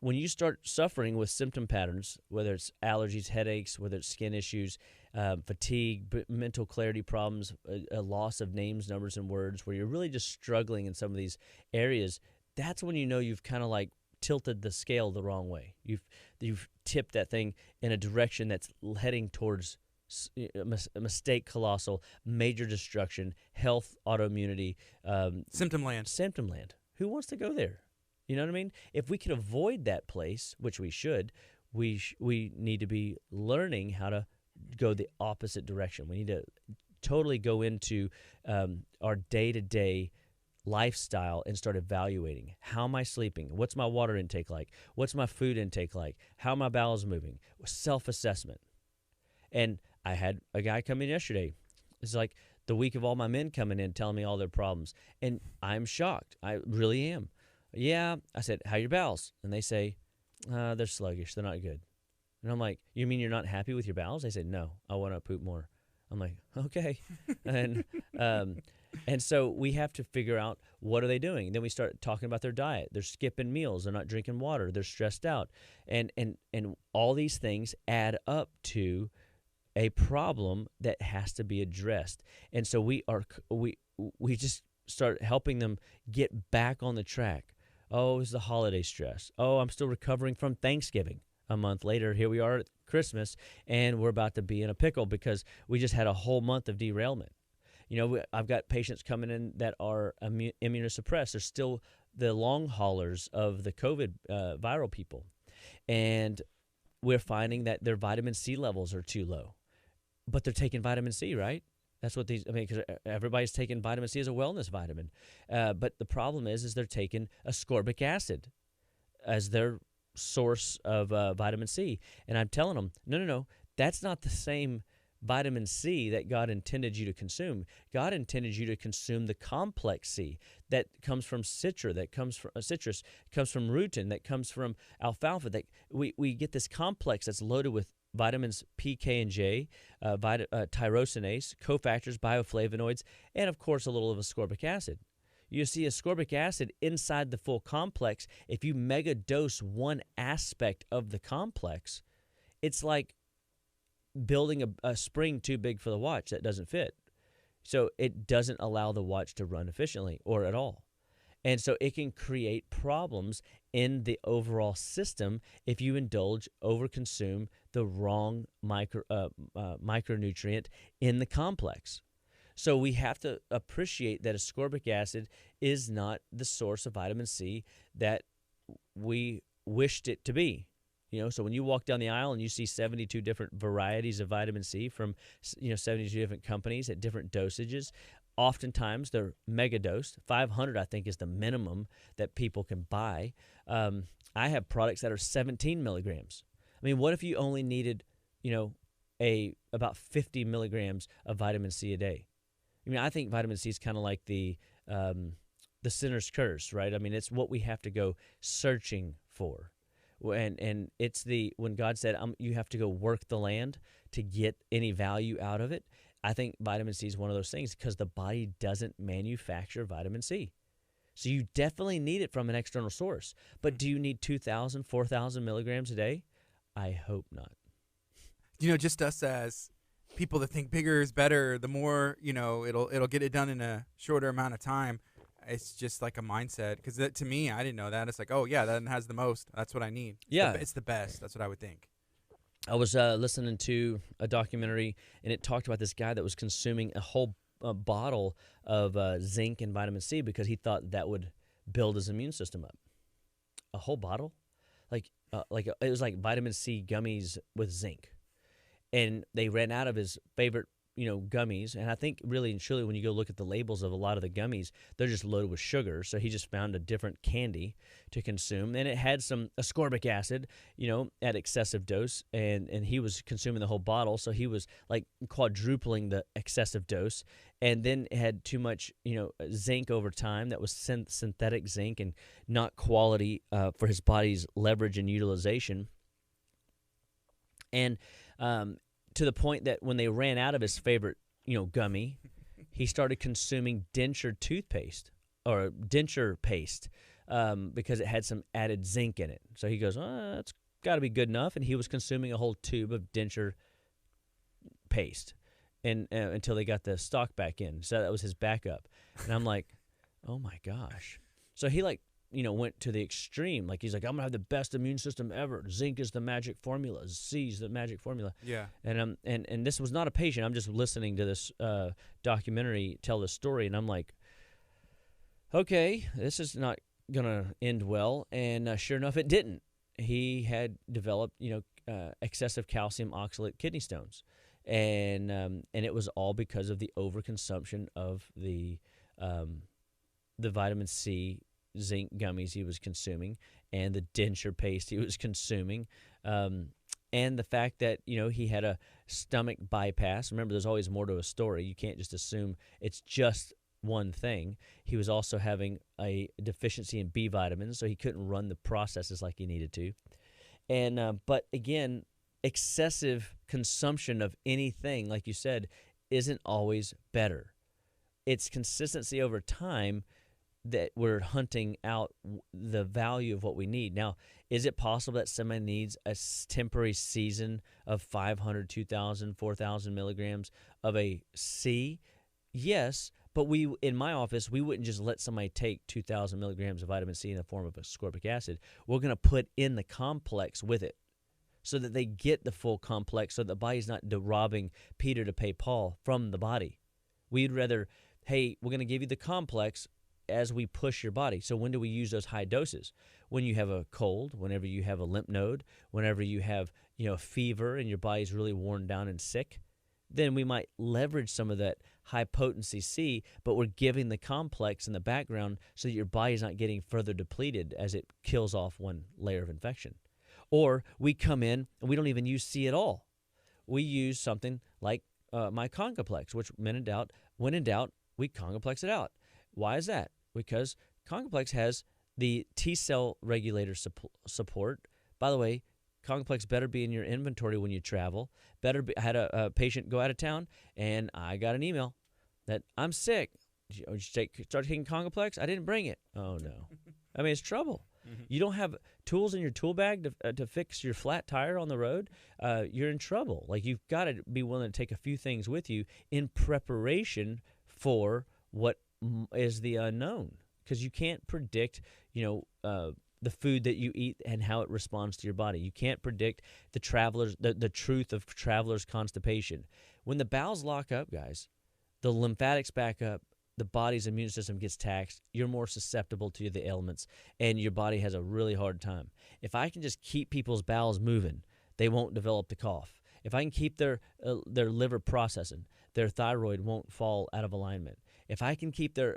when you start suffering with symptom patterns, whether it's allergies, headaches, whether it's skin issues, fatigue, mental clarity problems, a loss of names, numbers, and words, where you're really just struggling in some of these areas, that's when you've kind of like tilted the scale the wrong way. You've tipped that thing in a direction that's heading towards a mistake, colossal, major destruction, health, autoimmunity, symptom land. Who wants to go there? You know what I mean? If we could avoid that place, which we should, we need to be learning how to go the opposite direction. We need to totally go into our day-to-day lifestyle and start evaluating, how am I sleeping? What's my water intake like? What's my food intake like? How are my bowels moving? Self-assessment. And I had a guy come in yesterday. It's like the week of all my men coming in telling me all their problems. And I'm shocked. I really am. Yeah. I said, how are your bowels? And they say, they're sluggish. They're not good. And I'm like, you mean you're not happy with your bowels? They said, no, I want to poop more. I'm like, okay. And so we have to figure out, what are they doing? And then we start talking about their diet. They're skipping meals. They're not drinking water. They're stressed out. And all these things add up to a problem that has to be addressed. And so we just start helping them get back on the track. Oh, it's the holiday stress. Oh, I'm still recovering from Thanksgiving. A month later, here we are at Christmas, and we're about to be in a pickle because we just had a whole month of derailment. I've got patients coming in that are immunosuppressed. They're still the long haulers of the COVID viral people. And we're finding that their vitamin C levels are too low. But they're taking vitamin C, right? That's what because everybody's taking vitamin C as a wellness vitamin. But the problem is they're taking ascorbic acid as their source of vitamin C. And I'm telling them, no, that's not the same vitamin C that God intended you to consume. God intended you to consume the complex C that comes from citrus, that comes from rutin, that comes from alfalfa. That we get this complex that's loaded with vitamins P, K, and J, tyrosinase, cofactors, bioflavonoids, and of course a little of ascorbic acid. You see ascorbic acid inside the full complex. If you mega dose one aspect of the complex, it's like building a spring too big for the watch that doesn't fit. So it doesn't allow the watch to run efficiently or at all. And so it can create problems in the overall system if you overconsume the wrong micronutrient in the complex. So we have to appreciate that ascorbic acid is not the source of vitamin C that we wished it to be. So when you walk down the aisle and you see 72 different varieties of vitamin C from 72 different companies at different dosages, oftentimes they're mega dosed. 500, I think, is the minimum that people can buy. I have products that are 17 milligrams. I mean, what if you only needed, about 50 milligrams of vitamin C a day? I mean, I think vitamin C is kind of like the sinner's curse, right? I mean, it's what we have to go searching for. And it's when God said you have to go work the land to get any value out of it. I think vitamin C is one of those things because the body doesn't manufacture vitamin C. So you definitely need it from an external source. But do you need 2,000, 4,000 milligrams a day? I hope not. Just us as people that think bigger is better, the more, it'll get it done in a shorter amount of time. It's just like a mindset, because to me, I didn't know that. It's like, oh, yeah, that has the most. That's what I need. It's the best. That's what I would think. I was listening to a documentary, and it talked about this guy that was consuming a whole bottle of zinc and vitamin C because he thought that would build his immune system up. A whole bottle? It was like vitamin C gummies with zinc. And they ran out of his favorite gummies. And I think really and truly when you go look at the labels of a lot of the gummies, they're just loaded with sugar. So he just found a different candy to consume. And it had some ascorbic acid, at excessive dose. And he was consuming the whole bottle. So he was like quadrupling the excessive dose. And then it had too much, zinc over time. That was synthetic zinc and not quality for his body's leverage and utilization. And to the point that when they ran out of his favorite, gummy, he started consuming denture toothpaste or denture paste because it had some added zinc in it. So he goes, that's got to be good enough. And he was consuming a whole tube of denture paste and until they got the stock back in. So that was his backup. And I'm like, oh, my gosh. So he went to the extreme. Like he's like, I'm gonna have the best immune system ever. Zinc is the magic formula. C is the magic formula. Yeah. And this was not a patient. I'm just listening to this documentary tell this story, and I'm like, okay, this is not gonna end well. And sure enough, it didn't. He had developed, excessive calcium oxalate kidney stones, and it was all because of the overconsumption of the vitamin C zinc gummies he was consuming and the denture paste he was consuming, and the fact that he had a stomach bypass. Remember, there's always more to a story. You can't just assume it's just one thing. He was also having a deficiency in B vitamins, so he couldn't run the processes like he needed to. And but again, excessive consumption of anything, like you said, isn't always better. It's consistency over time that we're hunting out the value of what we need. Now, is it possible that somebody needs a temporary season of 500, 2,000, 4,000 milligrams of a C? Yes, but in my office, we wouldn't just let somebody take 2,000 milligrams of vitamin C in the form of ascorbic acid. We're going to put in the complex with it so that they get the full complex, so the body's not robbing Peter to pay Paul from the body. We'd rather, hey, we're going to give you the complex as we push your body. So when do we use those high doses? When you have a cold, whenever you have a lymph node, whenever you have a fever and your body's really worn down and sick, then we might leverage some of that high potency C, but we're giving the complex in the background so that your body's not getting further depleted as it kills off one layer of infection. Or we come in and we don't even use C at all. We use something like my Congaplex, which when in doubt, we Congaplex it out. Why is that? Because Congaplex has the T-cell regulator support. By the way, Congaplex better be in your inventory when you travel. I had a patient go out of town, and I got an email that I'm sick. Did you start taking Congaplex? I didn't bring it. Oh, no. I mean, it's trouble. Mm-hmm. You don't have tools in your tool bag to fix your flat tire on the road, you're in trouble. Like, you've got to be willing to take a few things with you in preparation for what is the unknown, because you can't predict, the food that you eat and how it responds to your body. You can't predict the truth of traveler's constipation. When the bowels lock up, guys, the lymphatics back up, the body's immune system gets taxed, you're more susceptible to the ailments, and your body has a really hard time. If I can just keep people's bowels moving, they won't develop the cough. If I can keep their liver processing, their thyroid won't fall out of alignment. If I can keep their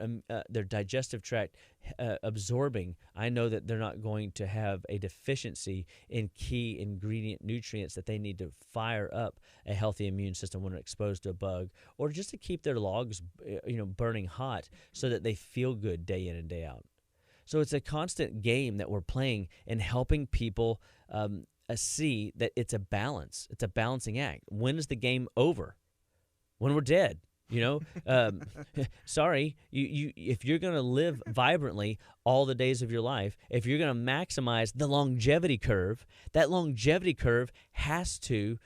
digestive tract absorbing, I know that they're not going to have a deficiency in key ingredient nutrients that they need to fire up a healthy immune system when they're exposed to a bug, or just to keep their logs, burning hot so that they feel good day in and day out. So it's a constant game that we're playing and helping people see that it's a balance. It's a balancing act. When is the game over? When we're dead. Sorry, you if you're going to live vibrantly all the days of your life, if you're going to maximize the longevity curve, that longevity curve has to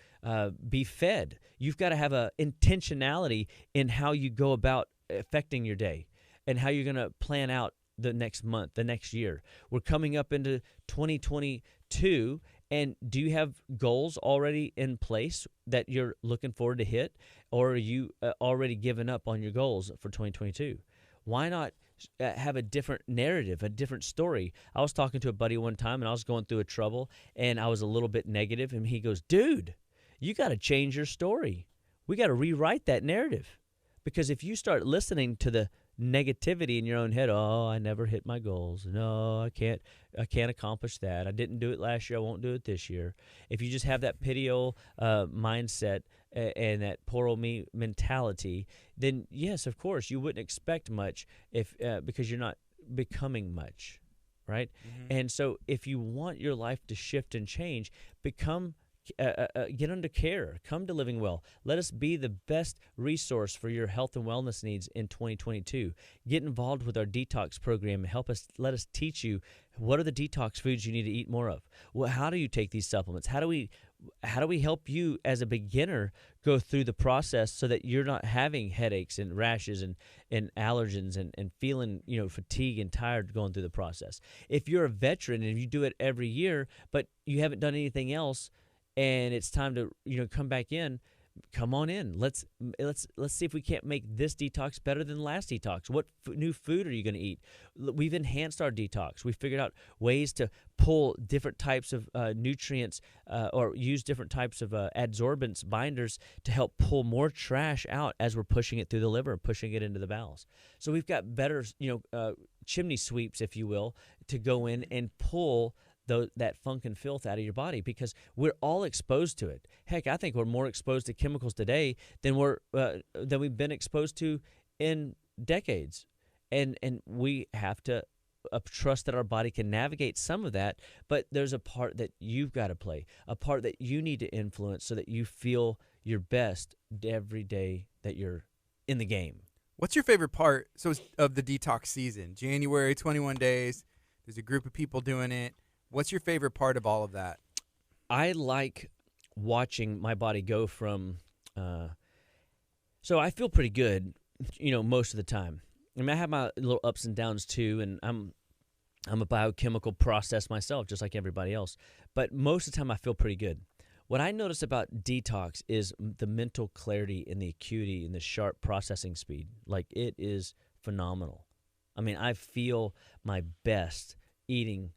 be fed. You've got to have a intentionality in how you go about affecting your day and how you're going to plan out the next month, the next year. We're coming up into 2022. And do you have goals already in place that you're looking forward to hit, or are you already given up on your goals for 2022? Why not have a different narrative, a different story? I was talking to a buddy one time, and I was going through a trouble, and I was a little bit negative, and he goes, dude, you got to change your story. We got to rewrite that narrative. Because if you start listening to the negativity in your own head, oh, I never hit my goals. No, I can't accomplish that. I didn't do it last year. I won't do it this year. If you just have that pity-o mindset and that poor old me mentality, then yes, of course, you wouldn't expect much because you're not becoming much, right? Mm-hmm. And so if you want your life to shift and change, get under care. Come to Living Well. Let us be the best resource for your health and wellness needs in 2022. Get involved with our detox program and let us teach you what are the detox foods you need to eat more of. Well, how do you take these supplements? How do we help you as a beginner go through the process so that you're not having headaches and rashes and allergens and feeling fatigue and tired going through the process? If you're a veteran and you do it every year, but you haven't done anything else, and it's time to come back in, come on in. Let's see if we can't make this detox better than the last detox. What new food are you going to eat? We've enhanced our detox. We figured out ways to pull different types of nutrients or use different types of adsorbents, binders, to help pull more trash out as we're pushing it through the liver and pushing it into the bowels. So we've got better chimney sweeps, if you will, to go in and pull that funk and filth out of your body, because we're all exposed to it. Heck, I think we're more exposed to chemicals today than we've been exposed to in decades, and we have to trust that our body can navigate some of that. But there's a part that you've got to play, a part that you need to influence, so that you feel your best every day that you're in the game. What's your favorite part of the detox season? January, 21 days. There's a group of people doing it. What's your favorite part of all of that? I like watching my body go from. So I feel pretty good, most of the time. I mean, I have my little ups and downs too, and I'm a biochemical process myself, just like everybody else. But most of the time, I feel pretty good. What I notice about detox is the mental clarity and the acuity and the sharp processing speed. Like, it is phenomenal. I mean, I feel my best eating,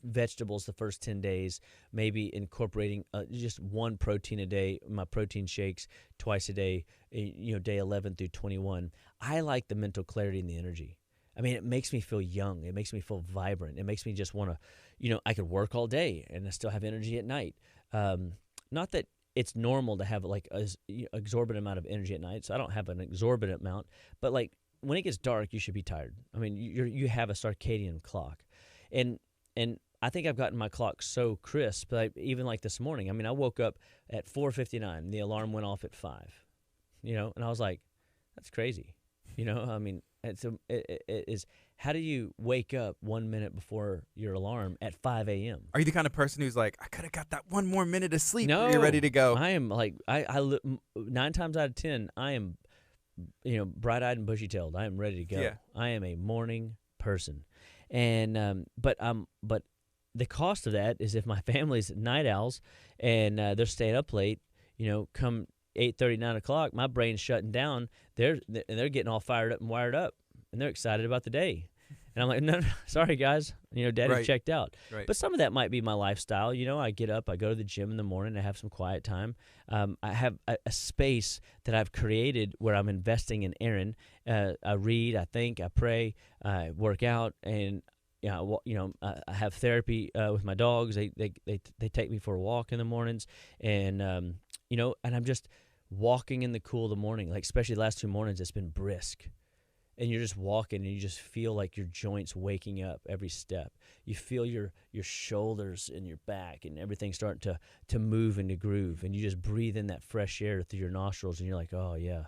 vegetables the first 10 days, maybe incorporating just one protein a day, my protein shakes twice a day, day 11 through 21. I like the mental clarity and the energy. I mean, it makes me feel young. It makes me feel vibrant. It makes me just want to, I could work all day and I still have energy at night. Not that it's normal to have like an exorbitant amount of energy at night, so I don't have an exorbitant amount. But like when it gets dark, you should be tired. I mean, you have a circadian clock, and I think I've gotten my clock so crisp that even like this morning, I mean, I woke up at 4:59. The alarm went off at 5. And I was like, that's crazy. I mean, it is. How do you wake up 1 minute before your alarm at 5 a.m.? Are you the kind of person who's like, I could have got that one more minute of sleep? No, you're ready to go. I am like, I 9 times out of 10, I am, bright-eyed and bushy-tailed. I am ready to go. Yeah. I am a morning person, and but the cost of that is if my family's night owls and they're staying up late, come 8:30, 9 o'clock, my brain's shutting down. They're getting all fired up and wired up, and they're excited about the day. And I'm like, no, sorry, guys. Daddy Right. checked out. Right. But some of that might be my lifestyle. I get up, I go to the gym in the morning, I have some quiet time. I have a space that I've created where I'm investing in Aaron. I read, I think, I pray, I work out, and I have therapy with my dogs. They take me for a walk in the mornings, and and I'm just walking in the cool of the morning. Like especially the last 2 mornings, it's been brisk. And you're just walking, and you just feel like your joints waking up every step. You feel your shoulders and your back and everything starting to move and to groove. And you just breathe in that fresh air through your nostrils, and you're like, oh, yeah,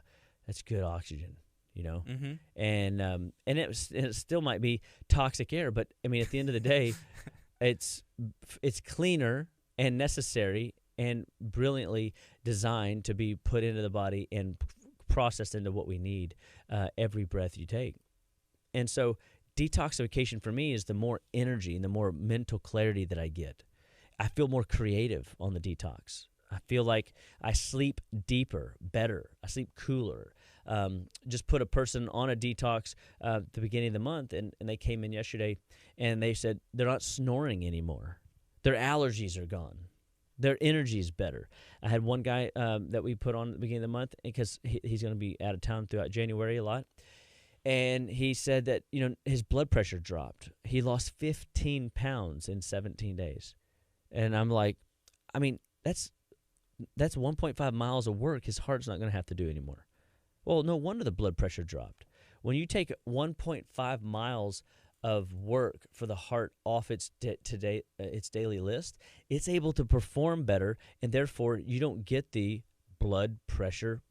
that's good oxygen, Mm-hmm. And it still might be toxic air, but, I mean, at the end of the day, it's cleaner and necessary and brilliantly designed to be put into the body and processed into what we need every breath you take. And so detoxification for me is the more energy and the more mental clarity that I get. I feel more creative on the detox. I feel like I sleep deeper, better. I sleep cooler. Just put a person on a detox at the beginning of the month, and they came in yesterday, and they said they're not snoring anymore. Their allergies are gone. Their energy is better. I had one guy that we put on at the beginning of the month because he's going to be out of town throughout January a lot. And he said that, his blood pressure dropped. He lost 15 pounds in 17 days. And I'm like, I mean, that's 1.5 miles of work his heart's not going to have to do anymore. Well, no wonder the blood pressure dropped. When you take 1.5 miles of work for the heart off its daily list, it's able to perform better, and therefore you don't get the blood pressure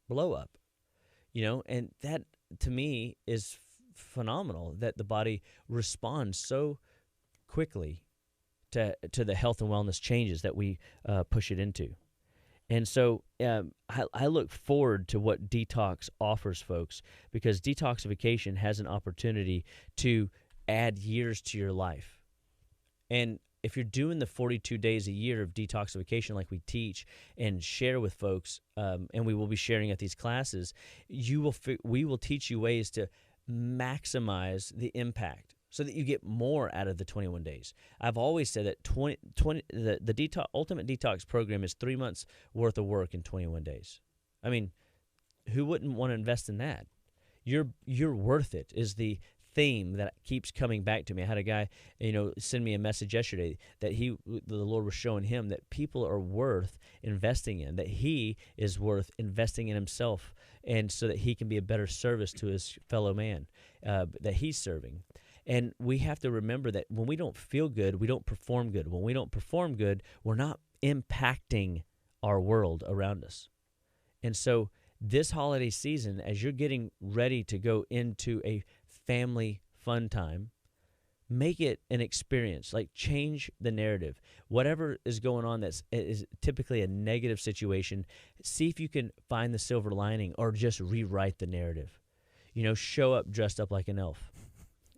blow up. And that to me is phenomenal, that the body responds so quickly to the health and wellness changes that we push it into. And so I look forward to what detox offers folks, because detoxification has an opportunity to add years to your life. And if you're doing the 42 days a year of detoxification like we teach and share with folks, and we will be sharing at these classes, we will teach you ways to maximize the impact so that you get more out of the 21 days. I've always said that the Ultimate Detox program is 3 months worth of work in 21 days. I mean, who wouldn't want to invest in that? You're worth it is the theme that keeps coming back to me. I had a guy, send me a message yesterday that the Lord was showing him that people are worth investing in, that he is worth investing in himself, and so that he can be a better service to his fellow man that he's serving. And we have to remember that when we don't feel good, we don't perform good. When we don't perform good, we're not impacting our world around us. And so this holiday season, as you're getting ready to go into a family fun time, make it an experience. Like, change the narrative. Whatever is going on is typically a negative situation, see if you can find the silver lining or just rewrite the narrative. Show up dressed up like an elf.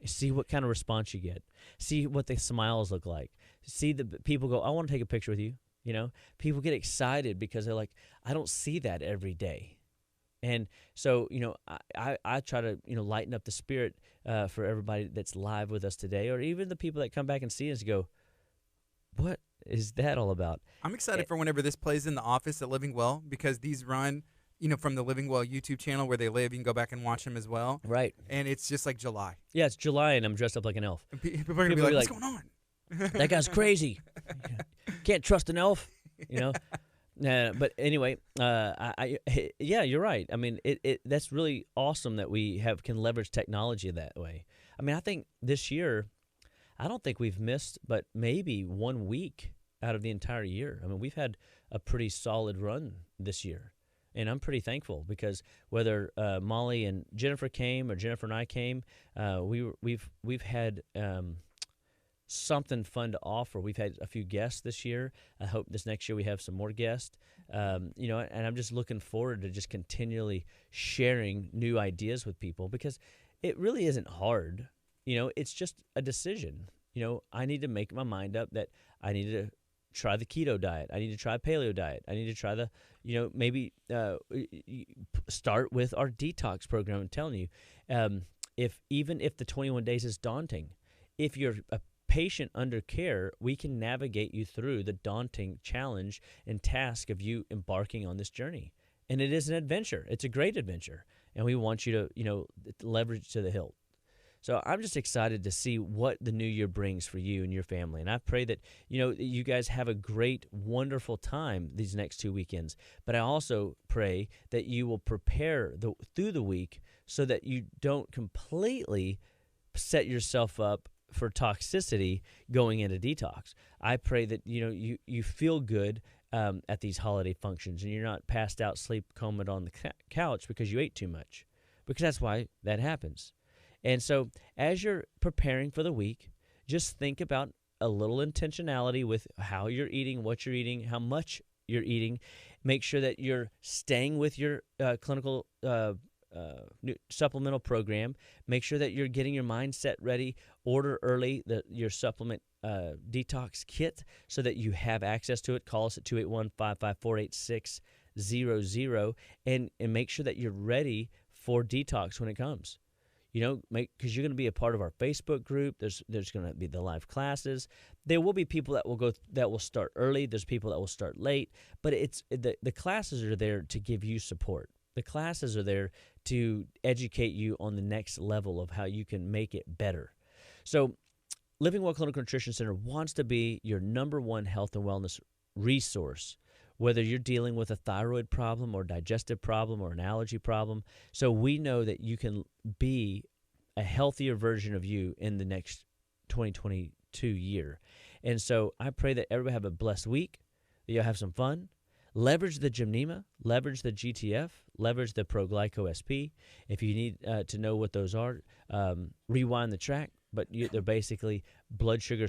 See what kind of response you get. See what the smiles look like. See the people go, I want to take a picture with you. People get excited because they're like, I don't see that every day. And so, I try to, lighten up the spirit for everybody that's live with us today, or even the people that come back and see us go, what is that all about? I'm excited for whenever this plays in the office at Living Well, because these run, from the Living Well YouTube channel where they live. You can go back and watch them as well. Right. And it's just like July. Yeah, it's July, and I'm dressed up like an elf. And people are going to be like, what's going on? That guy's crazy. Can't trust an elf, But anyway, yeah, you're right. I mean, that's really awesome that we can leverage technology that way. I mean, I think this year, I don't think we've missed, but maybe 1 week out of the entire year. I mean, we've had a pretty solid run this year, and I'm pretty thankful because whether Molly and Jennifer came or Jennifer and I came, we've had something fun to offer. We've had a few guests this year. I hope this next year we have some more guests. And I'm just looking forward to just continually sharing new ideas with people, because it really isn't hard. It's just a decision. I need to make my mind up that I need to try the keto diet. I need to try paleo diet. I need to try the, maybe start with our detox program. I'm telling you, even if the 21 days is daunting, if you're a patient under care, we can navigate you through the daunting challenge and task of you embarking on this journey. And it is an adventure. It's a great adventure. And we want you to, leverage to the hilt. So I'm just excited to see what the new year brings for you and your family. And I pray that, you guys have a great, wonderful time these next 2 weekends. But I also pray that you will prepare through the week so that you don't completely set yourself up for toxicity going into detox. I pray that you feel good at these holiday functions, and you're not passed out, sleep combed on the couch because you ate too much, because that's why that happens. And so as you're preparing for the week, just think about a little intentionality with how you're eating, what you're eating, how much you're eating. Make sure that you're staying with your clinical supplemental program. Make sure that you're getting your mindset ready. Order early your supplement detox kit so that you have access to it. Call us at 281-554-8600 and make sure that you're ready for detox when it comes. Because you're going to be a part of our Facebook group. There's going to be the live classes. There will be people that will start early. There's people that will start late. But it's the classes are there to give you support. The classes are there to educate you on the next level of how you can make it better. So Living Well Clinical Nutrition Center wants to be your number one health and wellness resource, whether you're dealing with a thyroid problem or digestive problem or an allergy problem. So we know that you can be a healthier version of you in the next 2022 year. And so I pray that everybody have a blessed week, that you'll have some fun. Leverage the Gymnema, leverage the GTF, leverage the Pro-Glyco SP. If you need to know what those are, rewind the track, but they're basically blood sugar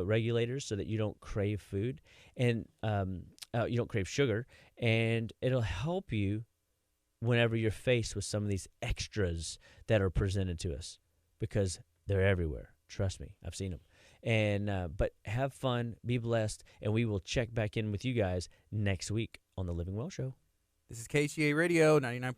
regulators so that you don't crave food and you don't crave sugar, and it'll help you whenever you're faced with some of these extras that are presented to us, because they're everywhere. Trust me, I've seen them. And but have fun, be blessed, and we will check back in with you guys next week on the Living Well Show. This is KHEA Radio 99.9.